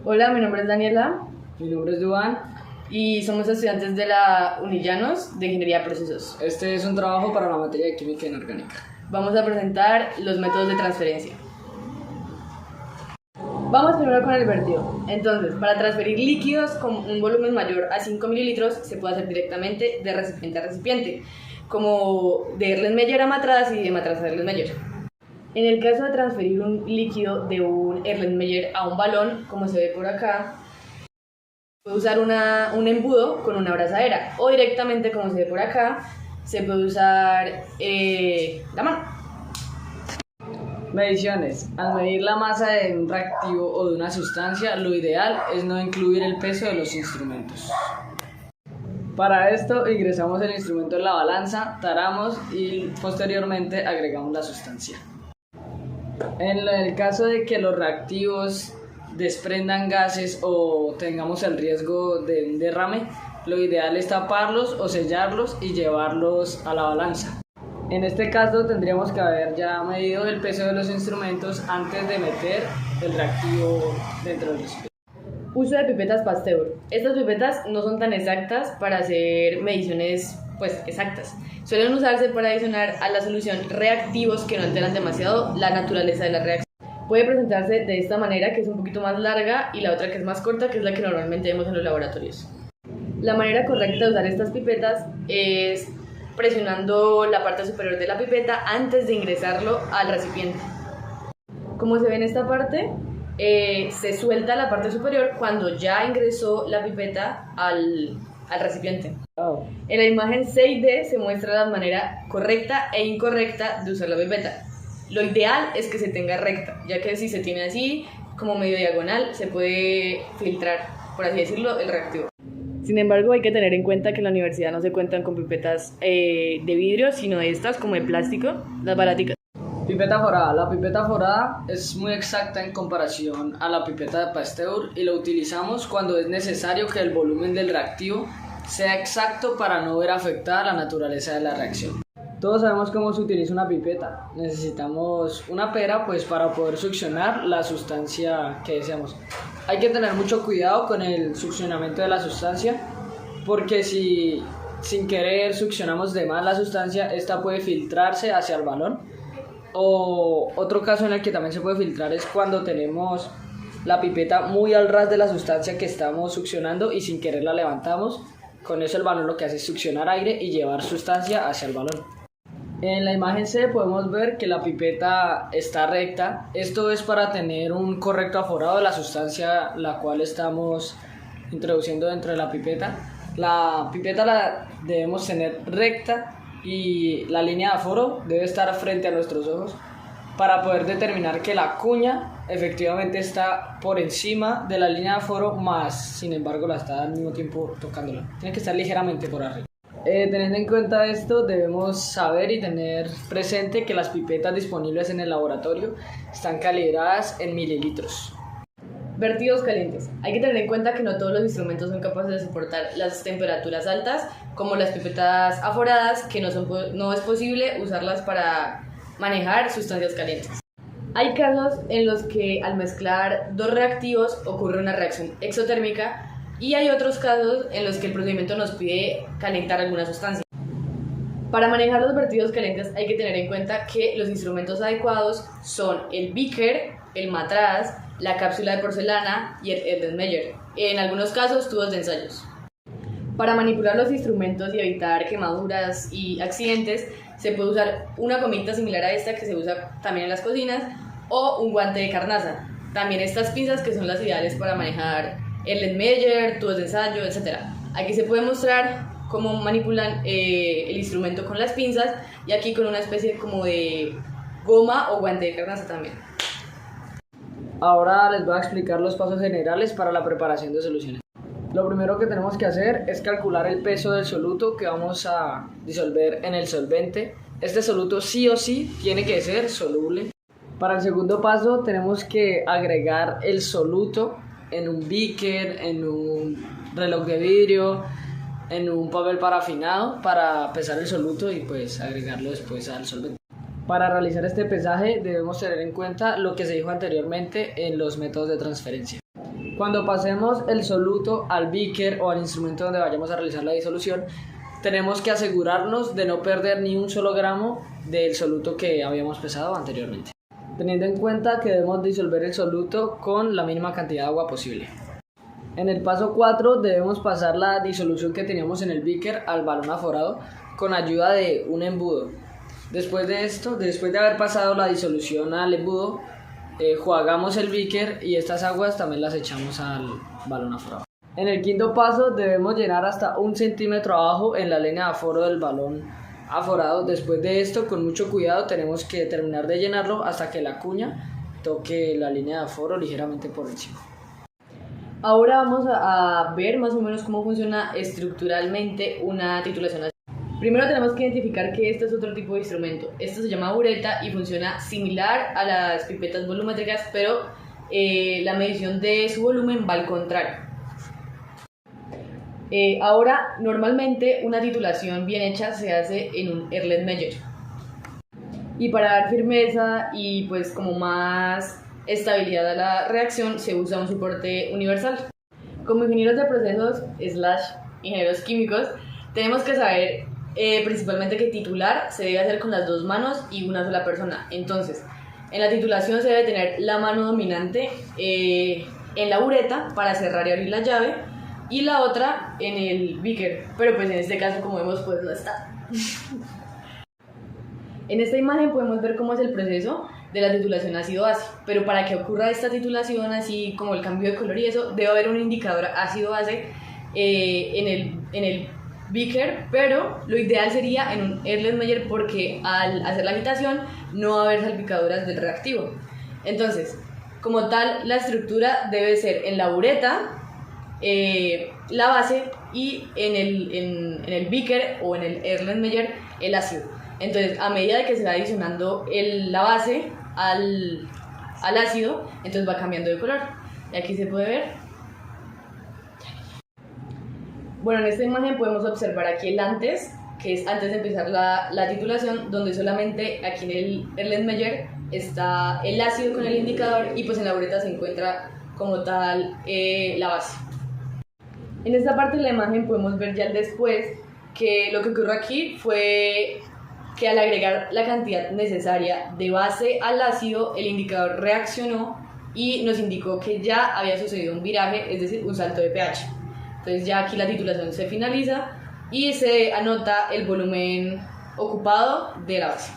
Hola, mi nombre es Daniela Mi nombre es Duan. y somos estudiantes de la Unillanos de Ingeniería de Procesos. Este es un trabajo para la materia de Química Inorgánica. Vamos a presentar los métodos de transferencia. Vamos primero con el vertido. Entonces, para transferir líquidos con un volumen mayor a 5 mililitros se puede hacer directamente de recipiente a recipiente, como de Erlenmeyer a matraz y de matraz a Erlenmeyer. En el caso de transferir un líquido de un Erlenmeyer a un balón, como se ve por acá, puede usar un embudo con una abrazadera o directamente, como se ve por acá, se puede usar la mano. Mediciones. Al medir la masa de un reactivo o de una sustancia, lo ideal es no incluir el peso de los instrumentos. Para esto ingresamos el instrumento en la balanza, taramos y posteriormente agregamos la sustancia. En el caso de que los reactivos desprendan gases o tengamos el riesgo de un derrame, lo ideal es taparlos o sellarlos y llevarlos a la balanza. En este caso tendríamos que haber ya medido el peso de los instrumentos antes de meter el reactivo dentro del recipiente. Uso de pipetas Pasteur. Estas pipetas no son tan exactas para hacer mediciones exactas. Suelen usarse para adicionar a la solución reactivos que no alteran demasiado la naturaleza de la reacción. Puede presentarse de esta manera, que es un poquito más larga, y la otra que es más corta, que es la que normalmente vemos en los laboratorios. La manera correcta de usar estas pipetas es presionando la parte superior de la pipeta antes de ingresarlo al recipiente. Como se ve en esta parte, se suelta la parte superior cuando ya ingresó la pipeta al recipiente. En la imagen 6D se muestra la manera correcta e incorrecta de usar la pipeta. Lo ideal es que se tenga recta, ya que si se tiene así, como medio diagonal, se puede filtrar, por así decirlo, el reactivo. Sin embargo, hay que tener en cuenta que en la universidad no se cuentan con pipetas de vidrio, sino de estas como de plástico, las baraticas. Pipeta forada. La pipeta forada es muy exacta en comparación a la pipeta de Pasteur y la utilizamos cuando es necesario que el volumen del reactivo sea exacto para no ver afectada la naturaleza de la reacción. Todos sabemos cómo se utiliza una pipeta. Necesitamos una pera para poder succionar la sustancia que deseamos. Hay que tener mucho cuidado con el succionamiento de la sustancia, porque si sin querer succionamos de más la sustancia, esta puede filtrarse hacia el balón. O otro caso en el que también se puede filtrar es cuando tenemos la pipeta muy al ras de la sustancia que estamos succionando y sin querer la levantamos. Con eso el balón lo que hace es succionar aire y llevar sustancia hacia el balón. En la imagen C podemos ver que la pipeta está recta. Esto es para tener un correcto aforado de la sustancia la cual estamos introduciendo dentro de la pipeta. La pipeta la debemos tener recta y la línea de aforo debe estar frente a nuestros ojos para poder determinar que la cuña efectivamente está por encima de la línea de aforo, más sin embargo la está al mismo tiempo tocándola. Tiene que estar ligeramente por arriba. Teniendo en cuenta esto, debemos saber y tener presente que las pipetas disponibles en el laboratorio están calibradas en mililitros. Vertidos calientes. Hay que tener en cuenta que no todos los instrumentos son capaces de soportar las temperaturas altas, como las pipetas aforadas, que no es posible usarlas para manejar sustancias calientes. Hay casos en los que al mezclar dos reactivos ocurre una reacción exotérmica, y hay otros casos en los que el procedimiento nos pide calentar alguna sustancia. Para manejar los vertidos calientes hay que tener en cuenta que los instrumentos adecuados son el beaker, el matraz, la cápsula de porcelana y el Erlenmeyer, en algunos casos tubos de ensayos. Para manipular los instrumentos y evitar quemaduras y accidentes se puede usar una gomita similar a esta que se usa también en las cocinas, o un guante de carnaza. También estas pinzas, que son las ideales para manejar Erlenmeyer, tubos de ensayo, etc. Aquí se puede mostrar cómo manipulan el instrumento con las pinzas, y aquí con una especie como de goma o guante de carnaza también. Ahora les voy a explicar los pasos generales para la preparación de soluciones. Lo primero que tenemos que hacer es calcular el peso del soluto que vamos a disolver en el solvente. Este soluto sí o sí tiene que ser soluble. Para el segundo paso tenemos que agregar el soluto en un beaker, en un reloj de vidrio, en un papel parafinado para pesar el soluto y agregarlo después al solvente. Para realizar este pesaje debemos tener en cuenta lo que se dijo anteriormente en los métodos de transferencia. Cuando pasemos el soluto al beaker o al instrumento donde vayamos a realizar la disolución, tenemos que asegurarnos de no perder ni un solo gramo del soluto que habíamos pesado anteriormente, teniendo en cuenta que debemos disolver el soluto con la mínima cantidad de agua posible. En el paso 4 debemos pasar la disolución que teníamos en el beaker al balón aforado con ayuda de un embudo. Después de esto, después de haber pasado la disolución al embudo, enjuagamos el beaker y estas aguas también las echamos al balón aforado. En el quinto paso debemos llenar hasta 1 centímetro abajo en la línea de aforo del balón aforado. Después de esto, con mucho cuidado, tenemos que terminar de llenarlo hasta que la cuña toque la línea de aforo ligeramente por encima. Ahora vamos a ver más o menos cómo funciona estructuralmente una titulación así. Primero tenemos que identificar que este es otro tipo de instrumento. Esto se llama bureta y funciona similar a las pipetas volumétricas, pero la medición de su volumen va al contrario. Ahora, normalmente una titulación bien hecha se hace en un Erlenmeyer. Y para dar firmeza y pues como más estabilidad a la reacción se usa un soporte universal. Como ingenieros de procesos / ingenieros químicos tenemos que saber principalmente que titular se debe hacer con las 2 manos y una sola persona. Entonces, en la titulación se debe tener la mano dominante en la bureta para cerrar y abrir la llave y la otra en el beaker, pero pues en este caso, como vemos, pues no está. En esta imagen podemos ver cómo es el proceso de la titulación ácido-base, pero para que ocurra esta titulación, así como el cambio de color y eso, debe haber un indicador ácido-base en el beaker, pero lo ideal sería en un Erlenmeyer porque al hacer la agitación no va a haber salpicaduras del reactivo. Entonces, como tal, la estructura debe ser en la bureta, la base y en el beaker o en el Erlenmeyer el ácido. Entonces, a medida de que se va adicionando la base al ácido, entonces va cambiando de color. Y aquí se puede ver. Bueno, en esta imagen podemos observar aquí el antes, que es antes de empezar la titulación, donde solamente aquí en el Erlenmeyer está el ácido con el indicador y pues en la bureta se encuentra como tal la base. En esta parte de la imagen podemos ver ya el después, que lo que ocurrió aquí fue que al agregar la cantidad necesaria de base al ácido, el indicador reaccionó y nos indicó que ya había sucedido un viraje, es decir, un salto de pH. Entonces ya aquí la titulación se finaliza y se anota el volumen ocupado de la base.